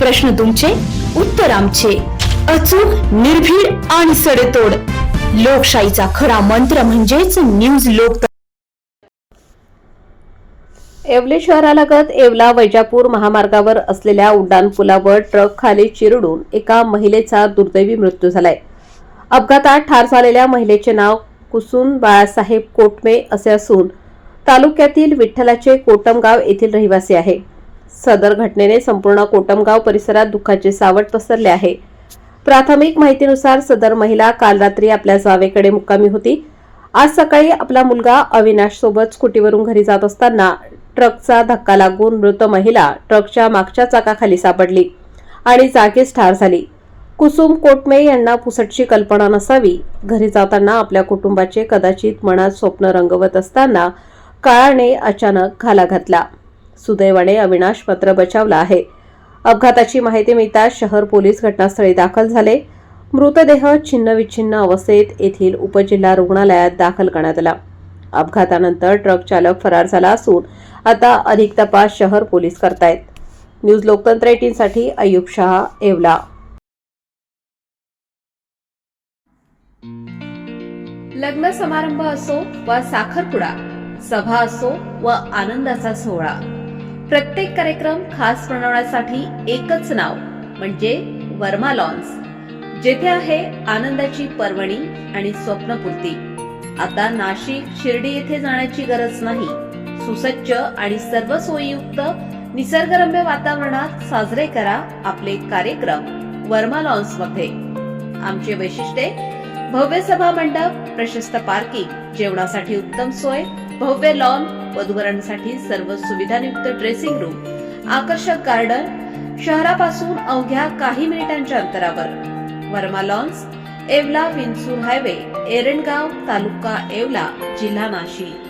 प्रश्न तुमचे, उत्तर आमचे. अचूक, निर्भीड आणि सडेतोड. लोकशाहीचा खरा मंत्र म्हणजेच न्यूज लोक. येवले शहरालगत येवला वैजापूर महामार्गावर असलेल्या उड्डाणपुलावर ट्रक खाली चिरडून एका महिलेचा दुर्दैवी मृत्यू झालाय. अपघातात ठार झालेल्या महिलेचे नाव कुसुम बाळासाहेब कोटमे असे असून तालुक्यातील विठ्ठलाचे कोटमगाव येथील रहिवासी आहे. सदर घटनेने संपूर्ण कोटमगाव परिसरात दुःखाचे सावट पसरले आहे. प्राथमिक माहितीनुसार सदर महिला काल रात्री आपल्या जावेकडे मुक्कामी होती. आज सकाळी आपला मुलगा अविनाश सोबत स्कूटीवरून घरी जात असताना ट्रकचा धक्का लागून मृत महिला ट्रकच्या मागच्या चाकाखाली सापडली आणि जागीच ठार झाली. कुसुम कोटमे यांना पुसटची कल्पना नसावी. घरी जाताना आपल्या कुटुंबाचे कदाचित मनात स्वप्न रंगवत असताना काळाने अचानक घाला घातला. सुदैवाने अविनाश मात्र बचावला आहे. अपघाताची माहिती मिळताच शहर पोलीस घटनास्थळी दाखल झाले. मृतदेह छिन्नविच्छिन्न अवस्थेत येथील उपजिल्हा रुग्णालयात दाखल करण्यात आला. अपघातानंतर ट्रक चालक फरार झाला असून आता अधिक तपास शहर पोलीस करतायत. न्यूज लोकतंत्र 18 साठी अय्यूब शहा, येवला. लग्न समारंभ असो वा साखरपुडा, सभा असो व आनंदाचा सोहळा, प्रत्येक कार्यक्रम खास बनवण्यासाठी एकच नाव म्हणजे वर्मा लॉन्स, जेथे आहे आनंदाची पर्वणी आणि स्वप्नपूर्ती. आता नाशिक, शिर्डी येथे जाण्याची गरज नाही. सुसज्ज आणि सर्व सोयीयुक्त निसर्गरम्य वातावरणात साजरे करा आपले कार्यक्रम वर्मा लॉन्स मध्ये. आमचे वैशिष्ट्ये: भव्य सभा मंडप, प्रशस्त पार्किंग, जेवणासाठी उत्तम सोय, भव्य लॉन, वधूवरांसाठी सर्व सुविधायुक्त ड्रेसिंग रूम, आकर्षक गार्डन, शहरापासून अवघ्या काही मिनिटांच्या अंतरावर. वर्मा लॉन्स, येवला विंचूर हायवे, एरंडगाव, तालुका येवला, जिल्हा नाशिक.